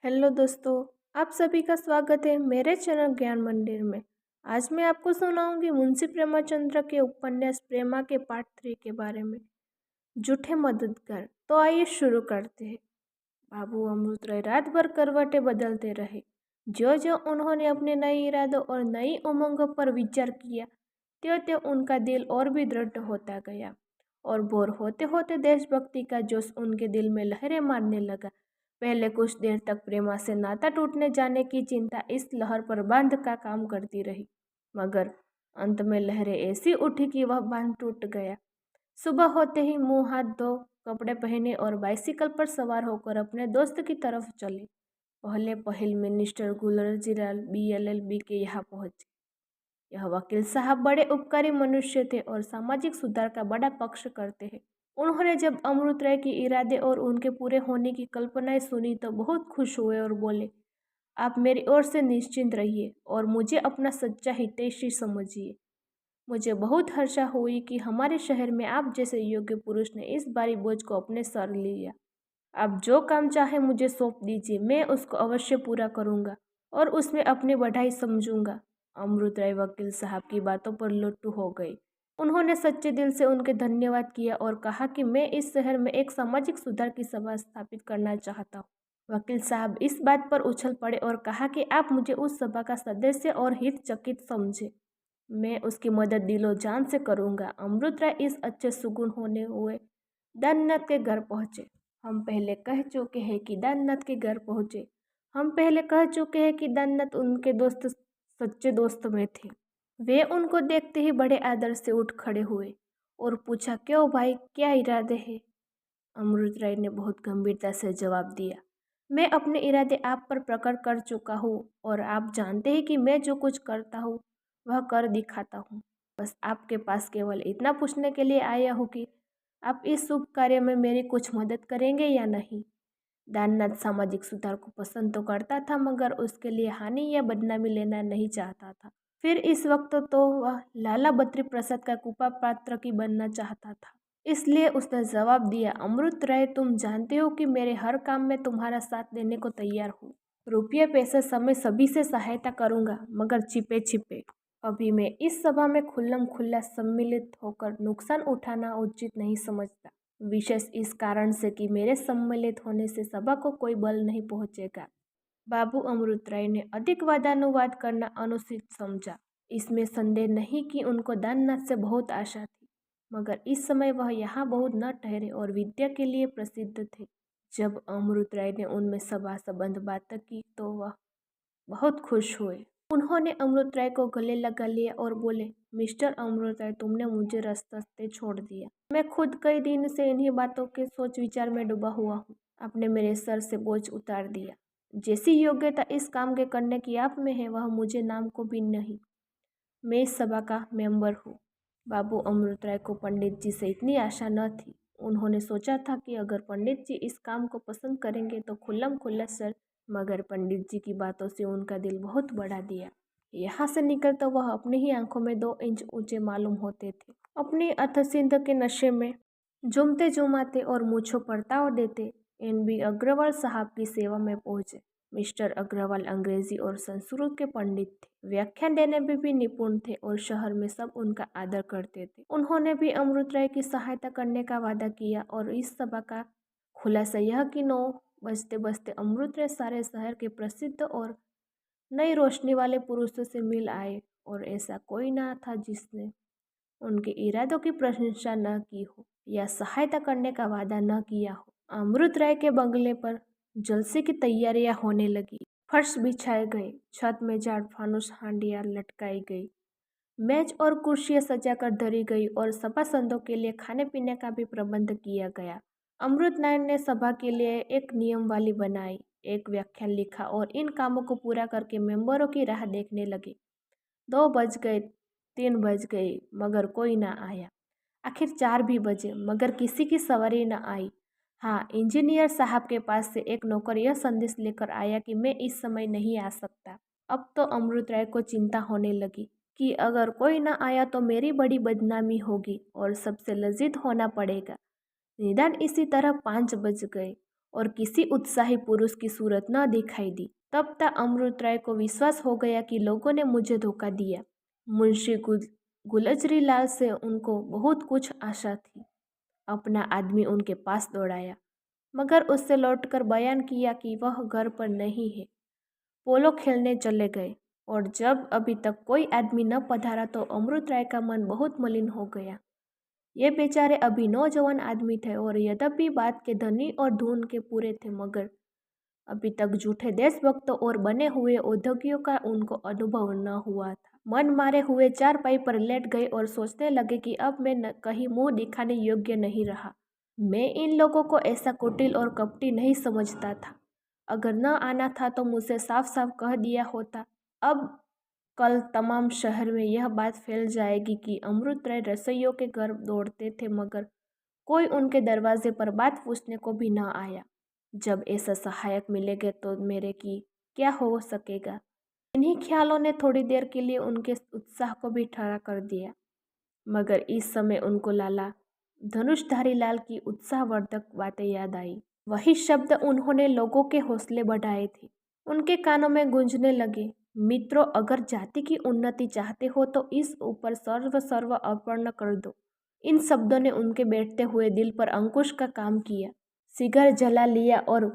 Hello दोस्तों, आप सभी का स्वागत है मेरे चैनल ज्ञान मंदिर में। आज मैं आपको सुनाऊंगी मुंशी प्रेमचंद्र के उपन्यास प्रेमा के पार्ट 3 के बारे में। झूठे मददगार। तो आइए शुरू करते हैं। बाबू अमृत राय रात भर करवटें बदलते रहे। ज्यों ज्यों उन्होंने अपने नए इरादों और नई उमंगों पर विचार किया, त्यों त्यों उनका दिल और भी दृढ़ होता गया और बोर होते होते देशभक्ति का जोश उनके दिल में लहरें मारने लगा। पहले कुछ देर तक प्रेमा से नाता टूटने जाने की चिंता इस लहर पर बांध का काम करती रही, मगर अंत में लहरें ऐसी उठी कि वह बांध टूट गया। सुबह होते ही मुंह हाथ धो, कपड़े पहने और बाइसिकल पर सवार होकर अपने दोस्त की तरफ चले। पहले पहल मिनिस्टर गुलजीलाल BLLB के यहाँ पहुंचे। यह वकील साहब बड़े उपकारी मनुष्य थे और सामाजिक सुधार का बड़ा पक्ष करते हैं। उन्होंने जब अमृत राय के इरादे और उनके पूरे होने की कल्पनाएं सुनी तो बहुत खुश हुए और बोले, आप मेरी ओर से निश्चिंत रहिए और मुझे अपना सच्चा हितैषी समझिए। मुझे बहुत हर्षा हुई कि हमारे शहर में आप जैसे योग्य पुरुष ने इस भारी बोझ को अपने सर लिया। आप जो काम चाहे मुझे सौंप दीजिए, मैं उसको अवश्य पूरा करूंगा और उसमें अपनी बढ़ाई समझूंगा। अमृत राय वकील साहब की बातों पर लुट्टू हो गई। उन्होंने सच्चे दिल से उनके धन्यवाद किया और कहा कि मैं इस शहर में एक सामाजिक सुधार की सभा स्थापित करना चाहता हूँ। वकील साहब इस बात पर उछल पड़े और कहा कि आप मुझे उस सभा का सदस्य और हितचकित समझे। मैं उसकी मदद दिलो जान से करूंगा। अमृत राय इस अच्छे सुगुन होने हुए दाननाथ के घर पहुंचे। हम पहले कह चुके हैं कि दाननाथ के घर पहुंचे। हम पहले कह चुके हैं कि दाननाथ उनके दोस्त सच्चे दोस्त में थे। वे उनको देखते ही बड़े आदर से उठ खड़े हुए और पूछा, क्यों भाई, क्या इरादे हैं? अमृत राय ने बहुत गंभीरता से जवाब दिया, मैं अपने इरादे आप पर प्रकट कर चुका हूँ और आप जानते हैं कि मैं जो कुछ करता हूँ वह कर दिखाता हूँ। बस आपके पास केवल इतना पूछने के लिए आया हूँ कि आप इस शुभ कार्य में मेरी कुछ मदद करेंगे या नहीं। दाननाथ सामाजिक सुधार को पसंद तो करता था, मगर उसके लिए हानि या बदनामी लेना नहीं चाहता था। फिर इस वक्त तो वह लाला बद्री प्रसाद का कुपा पात्र की बनना चाहता था। इसलिए उसने जवाब दिया, अमृत राय, तुम जानते हो कि मेरे हर काम में तुम्हारा साथ देने को तैयार हूँ। रुपये पैसे समय सभी से सहायता करूँगा, मगर छिपे छिपे। अभी मैं इस सभा में खुल्लम खुल्ला सम्मिलित होकर नुकसान उठाना उचित नहीं समझता, विशेष इस कारण से कि मेरे सम्मिलित होने से सभा को कोई बल नहीं पहुंचेगा। बाबू अमृत राय ने अधिक वादानुवाद करना अनुचित समझा। इसमें संदेह नहीं कि उनको दाननाथ से बहुत आशा थी, मगर इस समय वह यहाँ बहुत न ठहरे और विद्या के लिए प्रसिद्ध थे। जब अमृत राय ने उनमें सभा संबंध बात की तो वह बहुत खुश हुए। उन्होंने अमृत राय को गले लगा लिया और बोले, मिस्टर अमृत राय, तुमने मुझे रास्ते छोड़ दिया। मैं खुद कई दिन से इन्हीं बातों के सोच विचार में डूबा हुआ हूँ। आपने मेरे सर से बोझ उतार दिया। जैसी योग्यता इस काम के करने की आप में है, वह मुझे नाम को भी नहीं। मैं इस सभा का मेंबर हूँ। बाबू अमृत राय को पंडित जी से इतनी आशा न थी। उन्होंने सोचा था कि अगर पंडित जी इस काम को पसंद करेंगे तो खुल्लम खुल्ला सर, मगर पंडित जी की बातों से उनका दिल बहुत बढ़ा दिया। यहाँ से निकलता वह अपनी ही आंखों में 2 इंच ऊंचे मालूम होते थे। अपनी अथसिंध के नशे में झूमते झुमाते और मूछों पर ताव देते NB अग्रवाल साहब की सेवा में पहुंचे। मिस्टर अग्रवाल अंग्रेजी और संस्कृत के पंडित थे, व्याख्यान देने में भी निपुण थे और शहर में सब उनका आदर करते थे। उन्होंने भी अमृत राय की सहायता करने का वादा किया और इस सभा का खुलासा यह कि 9 बजते बजते अमृत राय सारे शहर के प्रसिद्ध और नई रोशनी वाले पुरुषों से मिल आए और ऐसा कोई ना था जिसने उनके इरादों की प्रशंसा न की हो या सहायता करने का वादा न किया हो। अमृत राय के बंगले पर जलसे की तैयारियां होने लगी। फर्श बिछाए गए, छत में झाड़ फानुस हांडियां लटकाई गई, मेज और कुर्सियां सजाकर धरी गई और सभासदों के लिए खाने पीने का भी प्रबंध किया गया। अमृत नारायण ने सभा के लिए एक नियमावली बनाई, एक व्याख्यान लिखा और इन कामों को पूरा करके मेंबरों की राह देखने लगे। 2 बज गए, 3 बज गए, मगर कोई ना आया। आखिर 4 भी बजे, मगर किसी की सवारी न आई। हाँ, इंजीनियर साहब के पास से एक नौकर यह संदेश लेकर आया कि मैं इस समय नहीं आ सकता। अब तो अमृत राय को चिंता होने लगी कि अगर कोई न आया तो मेरी बड़ी बदनामी होगी और सबसे लज्जित होना पड़ेगा। निदान इसी तरह 5 बज गए और किसी उत्साही पुरुष की सूरत न दिखाई दी। तब तक अमृत राय को विश्वास हो गया कि लोगों ने मुझे धोखा दिया। मुंशी गुलजरी लाल से उनको बहुत कुछ आशा थी। अपना आदमी उनके पास दौड़ाया, मगर उससे लौटकर बयान किया कि वह घर पर नहीं है, पोलो खेलने चले गए। और जब अभी तक कोई आदमी न पधारा तो अमृत राय का मन बहुत मलिन हो गया। ये बेचारे अभी नौजवान आदमी थे और यद्यपि बात के धनी और धून के पूरे थे, मगर अभी तक झूठे देशभक्तों और बने हुए औद्योगिकों का उनको अनुभव न हुआ था। मन मारे हुए चारपाई पर लेट गए और सोचने लगे कि अब मैं कहीं मुंह दिखाने योग्य नहीं रहा। मैं इन लोगों को ऐसा कुटिल और कपटी नहीं समझता था। अगर न आना था तो मुझे साफ साफ कह दिया होता। अब कल तमाम शहर में यह बात फैल जाएगी कि अमृत राय रसोइयों के घर दौड़ते थे, मगर कोई उनके दरवाजे पर बात पूछने को भी न आया। जब ऐसा सहायक मिलेगा तो मेरे की क्या हो सकेगा। इन्हीं ख्यालों ने थोड़ी देर के लिए उनके उत्साह को भी ठहरा कर दिया, मगर इस समय उनको लाला धनुषधारी लाल की उत्साहवर्धक बातें याद आई। वही शब्द उन्होंने लोगों के हौसले बढ़ाए थे, उनके कानों में गूंजने लगे। मित्रों, अगर जाति की उन्नति चाहते हो तो इस ऊपर सर्व अर्पण कर दो। इन शब्दों ने उनके बैठते हुए दिल पर अंकुश का काम किया। सिगार जला लिया और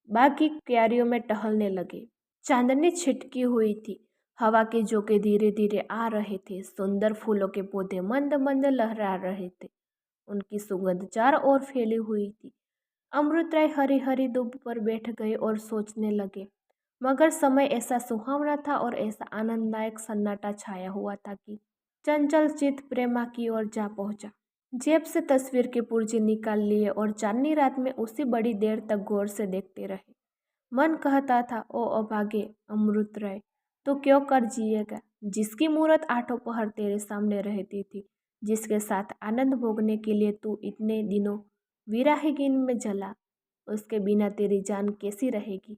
बाकी क्यारियों में टहलने लगे। चांदनी छिटकी हुई थी, हवा के झोंके धीरे धीरे आ रहे थे, सुंदर फूलों के पौधे मंद मंद लहरा रहे थे, उनकी सुगंध चारों ओर फैली हुई थी। अमृत राय हरी हरी दूब पर बैठ गए और सोचने लगे, मगर समय ऐसा सुहावना था और ऐसा आनंददायक सन्नाटा छाया हुआ था कि चंचल चित्त प्रेमा की ओर जा पहुंचा। जेब से तस्वीर के पुर्जे निकाल लिए और चांदनी रात में उसी बड़ी देर तक गौर से देखते रहे। मन कहता था, ओ अभागे अमृत राय, तो क्यों कर जिएगा, जिसकी मूरत आठों पहर तेरे सामने रहती थी, जिसके साथ आनंद भोगने के लिए तू इतने दिनों विराहीगिन में जला, उसके बिना तेरी जान कैसी रहेगी।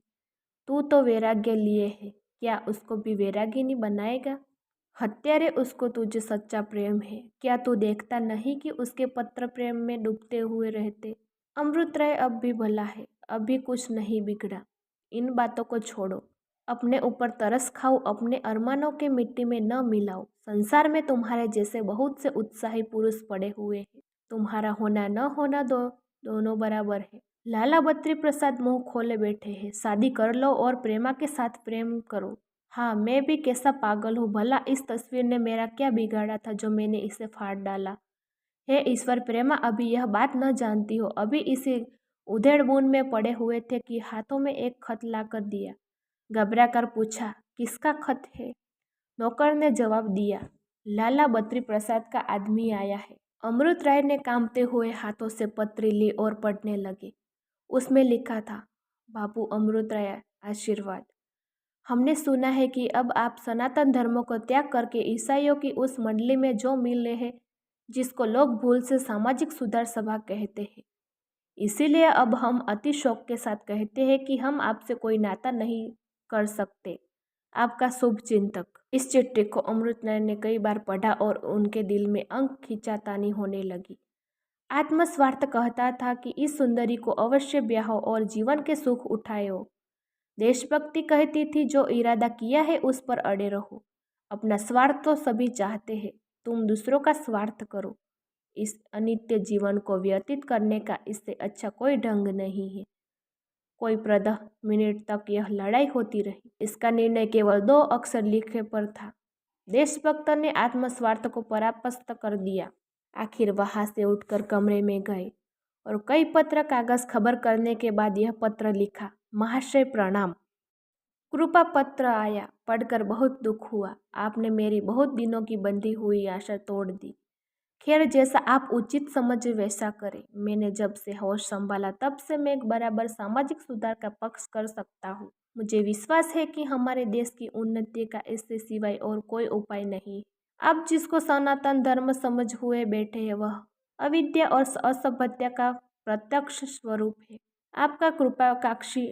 तू तो वैराग्य लिए है, क्या उसको भी वैरागिनी बनाएगा। हत्यारे, उसको तुझे सच्चा प्रेम है, क्या तू देखता नहीं कि उसके पत्र प्रेम में डूबते हुए रहते। अमृत राय अब भी भला है, अभी कुछ नहीं बिगड़ा। इन बातों को छोड़ो, अपने ऊपर तरस खाओ, अपने अरमानों के मिट्टी में न मिलाओ। संसार में तुम्हारे जैसे बहुत से उत्साही पुरुष पड़े हुए हैं, तुम्हारा होना न होना दोनों बराबर है। लाला बद्री प्रसाद मुंह खोले बैठे हैं, शादी कर लो और प्रेमा के साथ प्रेम करो। हाँ, मैं भी कैसा पागल हूँ, भला इस तस्वीर ने मेरा क्या बिगाड़ा था जो मैंने इसे फाड़ डाला। हे ईश्वर, प्रेमा अभी यह बात न जानती हो, अभी इसी उधेड़बुन में पड़े हुए थे कि हाथों में एक खत ला कर दिया। घबरा कर पूछा, किसका खत है। नौकर ने जवाब दिया, लाला बद्री प्रसाद का आदमी आया है। अमृत राय ने कांपते हुए हाथों से पत्री ली और पढ़ने लगे। उसमें लिखा था, बाबू अमृत राय, आशीर्वाद। हमने सुना है कि अब आप सनातन धर्म को त्याग करके ईसाइयों की उस मंडली में जो मिले हैं, जिसको लोग भूल से सामाजिक सुधार सभा कहते हैं। इसीलिए अब हम अति शौक के साथ कहते हैं कि हम आपसे कोई नाता नहीं कर सकते। आपका शुभ चिंतक। इस चिट्ठी को अमृत राय ने कई बार पढ़ा और उनके दिल में अंक खींचातानी होने लगी। आत्मस्वार्थ कहता था कि इस सुंदरी को अवश्य ब्याहो और जीवन के सुख उठाओ। देशभक्ति कहती थी, जो इरादा किया है उस पर अड़े रहो। अपना स्वार्थ तो सभी चाहते हैं, तुम दूसरों का स्वार्थ करो। इस अनित्य जीवन को व्यतीत करने का इससे अच्छा कोई ढंग नहीं है। कोई 15 मिनट तक यह लड़ाई होती रही। इसका निर्णय केवल 2 अक्षर लिखे पर था। देशभक्त ने आत्मस्वार्थ को परास्त कर दिया। आखिर वहां से उठकर कमरे में गए और कई पत्र कागज खबर करने के बाद यह पत्र लिखा, महाशय प्रणाम। कृपा पत्र आया, पढ़कर बहुत दुख हुआ। आपने मेरी बहुत दिनों की बंधी हुई आशा तोड़ दी। खैर, जैसा आप उचित समझे वैसा करें। मैंने जब से होश संभाला तब से मैं बराबर सामाजिक सुधार का पक्ष कर सकता हूँ। मुझे विश्वास है कि हमारे देश की उन्नति का इससे सिवाय और कोई उपाय नहीं। आप जिसको सनातन धर्म समझ हुए बैठे हैं, वह अविद्या और असभ्यता का प्रत्यक्ष स्वरूप है। आपका कृपाकाक्षी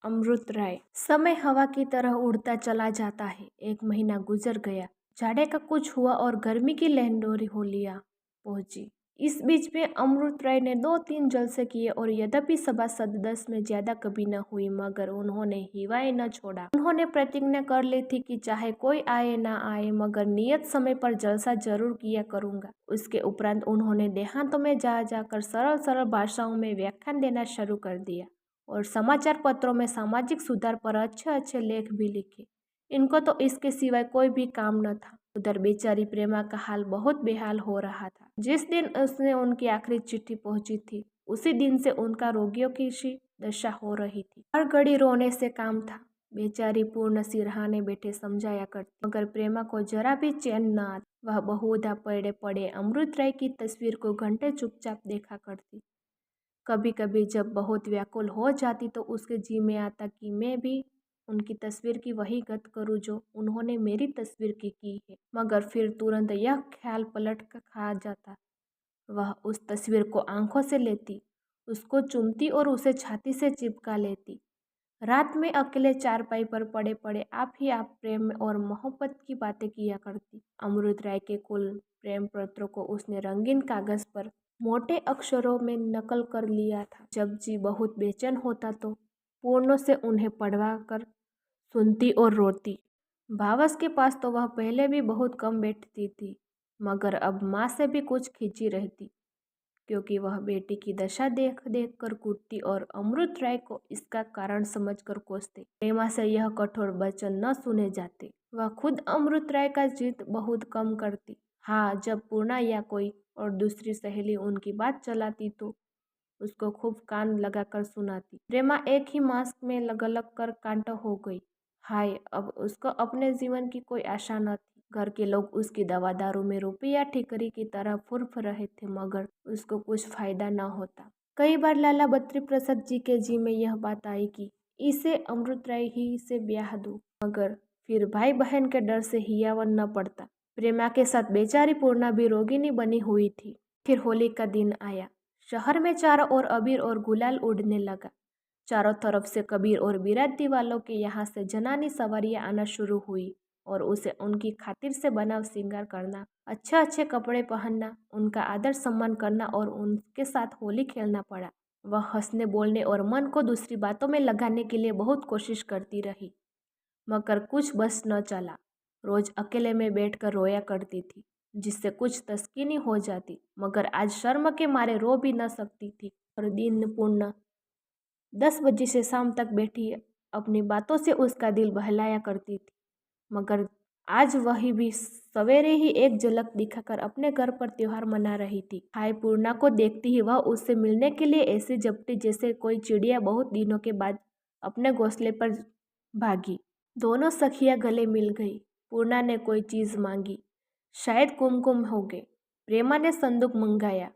अमृत राय। समय हवा की तरह उड़ता चला जाता है। 1 महीना गुजर गया। जाड़े का कुछ हुआ और गर्मी की लहंडोरी होलियां पहुंची। इस बीच में अमृत राय ने 2-3 जलसे किए और यद्यपि सभासद 10 में ज्यादा कभी न हुई, मगर उन्होंने हिवाए न छोड़ा। उन्होंने प्रतिज्ञा कर ली थी कि चाहे कोई आए ना आए, मगर नियत समय पर जलसा जरूर किया करूंगा। उसके उपरांत उन्होंने देहातों में जा जाकर सरल सरल भाषाओं में व्याख्यान देना शुरू कर दिया और समाचार पत्रों में सामाजिक सुधार पर अच्छे अच्छे लेख भी लिखे। इनको तो इसके सिवाय कोई भी काम न था। उधर बेचारी प्रेमा का हाल बहुत बेहाल हो रहा था। जिस दिन उसने उनकी आखिरी चिट्ठी पहुंची थी, उसी दिन से उनका रोगियों की सी दशा हो रही थी। हर घड़ी रोने से काम था। बेचारी पूर्ण सिरहाने बैठे समझाया करती, मगर प्रेमा को जरा भी चैन न आता। वह बहुधा पड़े पड़े अमृत राय की तस्वीर को घंटे चुपचाप देखा करती। कभी कभी जब बहुत व्याकुल हो जाती तो उसके जी में आता कि मैं भी उनकी तस्वीर की वही गत करूं जो उन्होंने मेरी तस्वीर की है। मगर फिर तुरंत यह ख्याल पलट कर खा जाता। वह उस तस्वीर को आंखों से लेती, उसको चूमती और उसे छाती से चिपका लेती। रात में अकेले चारपाई पर पड़े पड़े आप ही आप प्रेम और मोहब्बत की बातें किया करती। अमृत राय के कुल प्रेम पत्रों को उसने रंगीन कागज पर मोटे अक्षरों में नकल कर लिया था। जब जी बहुत बेचैन होता तो पूर्णों से उन्हें पढ़वा कर सुनती और रोती। भावस के पास तो वह पहले भी बहुत कम बैठती थी, मगर अब माँ से भी कुछ खींची रहती, क्योंकि वह बेटी की दशा देख देख कर कूटती और अमृत राय को इसका कारण समझकर कोसते। प्रेमा से यह कठोर वचन न सुने जाते। वह खुद अमृत राय का जिद बहुत कम करती। हाँ, जब पूर्णा या कोई और दूसरी सहेली उनकी बात चलाती तो उसको खूब कान लगाकर सुनाती। प्रेमा एक ही मास्क में लग लग कर कांटा हो गई। हाय, अब उसको अपने जीवन की कोई आशा न थी। घर के लोग उसकी दवा दारू में रुपया ठिकरी की तरह फुर्फ रहे थे, मगर उसको कुछ फायदा न होता। कई बार लाला बद्री प्रसाद जी के जी में यह बात आई कि इसे अमृत राय ही से ब्याह दूं, मगर फिर भाई बहन के डर से हियावन न पड़ता। प्रेमा के साथ बेचारी पूर्णा भी रोगिणी बनी हुई थी। फिर होली का दिन आया। शहर में चारों ओर अबीर और गुलाल उड़ने लगा। चारों तरफ से कबीर और बिरादरी वालों के यहाँ से जनानी सवारियां आना शुरू हुई और उसे उनकी खातिर से बनाव श्रृंगार करना, अच्छे अच्छे कपड़े पहनना, उनका आदर सम्मान करना और उनके साथ होली खेलना पड़ा। वह हंसने बोलने और मन को दूसरी बातों में लगाने के लिए बहुत कोशिश करती रही, मगर कुछ बस न चला। रोज अकेले में बैठकर रोया करती थी, जिससे कुछ तस्कीनी हो जाती, मगर आज शर्म के मारे रो भी न सकती थी। और दिन पूर्ण 10 बजे से शाम तक बैठी अपनी बातों से उसका दिल बहलाया करती थी, मगर आज वही भी सवेरे ही एक झलक दिखाकर अपने घर पर त्योहार मना रही थी। हाय, पूर्णा को देखती ही वह उससे मिलने के लिए ऐसे झपटी जैसे कोई चिड़िया बहुत दिनों के बाद अपने घोंसले पर भागी। दोनों सखियां गले मिल गई। पूर्णा ने कोई चीज मांगी, शायद कुमकुम हो गए। प्रेमा ने संदूक मंगाया,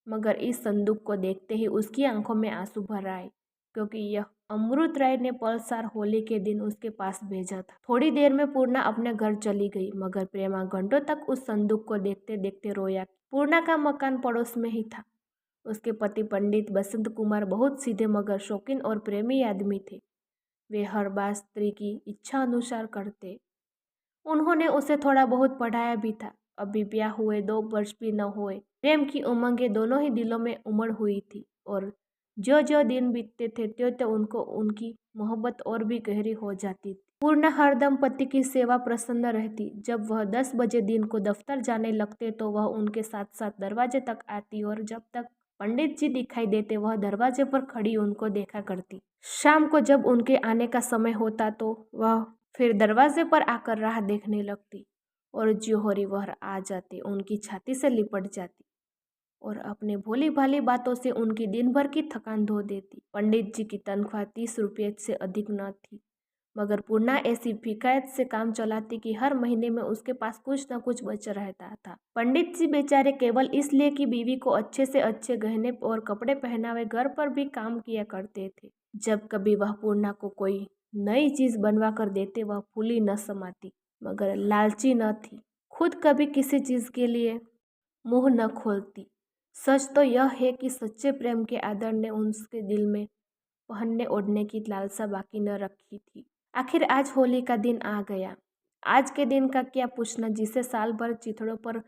मगर इस संदूक को देखते ही उसकी आंखों में आंसू भर आए, क्योंकि यह अमृत राय ने पलसार होली के दिन उसके पास भेजा था। थोड़ी देर में पूर्णा अपने घर चली गई, मगर प्रेमा घंटों तक उस संदूक को देखते देखते रोया। पूर्णा का मकान पड़ोस में ही था। उसके पति पंडित बसंत कुमार बहुत सीधे मगर शौकीन और प्रेमी आदमी थे। वे हर बात स्त्री की इच्छा अनुसार करते। उन्होंने उसे थोड़ा बहुत पढ़ाया भी था। अभी ब्याह हुए 2 वर्ष भी न हुए। प्रेम की उमंगें दोनों ही दिलों में उमड़ हुई थी और जो जो दिन बीतते थे त्यों त्यों उनको उनकी मोहब्बत और भी गहरी हो जाती थी। पूर्णा हरदम पति की सेवा प्रसन्न रहती। जब वह 10 बजे दिन को दफ्तर जाने लगते तो वह उनके साथ साथ दरवाजे तक आती और जब तक पंडित जी दिखाई देते वह दरवाजे पर खड़ी उनको देखा करती। शाम को जब उनके आने का समय होता तो वह फिर दरवाजे पर आकर राह देखने लगती और ज्योहरी वह आ जाते, उनकी छाती से लिपट जाती और अपने भोली भाली बातों से उनकी दिन भर की थकान धो देती। पंडित जी की तनख्वाह 30 रुपये से अधिक न थी, मगर पूर्णा ऐसी फिकायत से काम चलाती कि हर महीने में उसके पास कुछ न कुछ बच रहता था। पंडित जी बेचारे केवल इसलिए कि बीवी को अच्छे से अच्छे गहने और कपड़े पहनावे घर पर भी काम किया करते थे। जब कभी वह पूर्णा को कोई नई चीज बनवा कर देते वह फूली न समाती, मगर लालची न थी। खुद कभी किसी चीज के लिए मुंह न खोलती। सच तो यह है कि सच्चे प्रेम के आदर ने उसके दिल में पहनने ओढ़ने की लालसा बाकी न रखी थी। आखिर आज होली का दिन आ गया। आज के दिन का क्या पूछना, जिसे साल भर चिथड़ों पर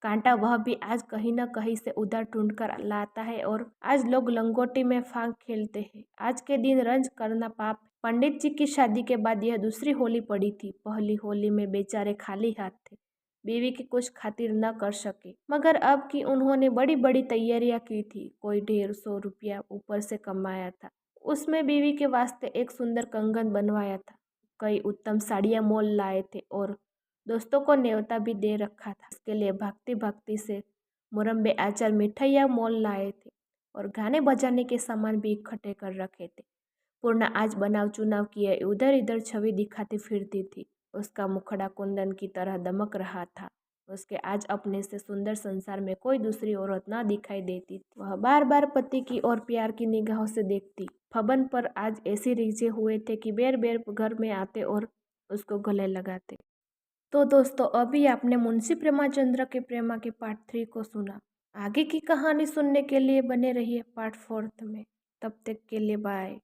कांटा वह भी आज कहीं न कहीं से उधार ढूंढ कर लाता है और आज लोग लंगोटी में फांक खेलते हैं। आज के दिन रंज करना पाप है। पंडित जी की शादी के बाद यह दूसरी होली पड़ी थी। पहली होली में बेचारे खाली हाथ थे, बीवी की कुछ खातिर न कर सके, मगर अब की उन्होंने बड़ी बड़ी तैयारियां की थी। कोई 150 रुपया ऊपर से कमाया था, उसमें बीवी के वास्ते एक सुंदर कंगन बनवाया था, कई उत्तम साड़ियां मोल लाए थे और दोस्तों को न्योता भी दे रखा था। इसके लिए भागती भागती से मुरम्बे, आचार, मिठाइयाँ मोल लाए थे और गाने बजाने के सामान भी इकट्ठे कर रखे थे। पूर्णा आज बनाव चुनाव किए उधर इधर छवि दिखाती फिरती थी। उसका मुखड़ा कुंदन की तरह दमक रहा था। उसके आज अपने से सुंदर संसार में कोई दूसरी औरत न दिखाई देती थी। वह बार बार पति की और प्यार की निगाहों से देखती। फबन पर आज ऐसे रिझे हुए थे कि बेर बेर घर में आते और उसको गले लगाते। तो दोस्तों, अभी आपने मुंशी प्रेमाचंद्र के प्रेमा के पार्ट 3 को सुना। आगे की कहानी सुनने के लिए बने रहिए पार्ट 4 में। तब तक के लिए बाय।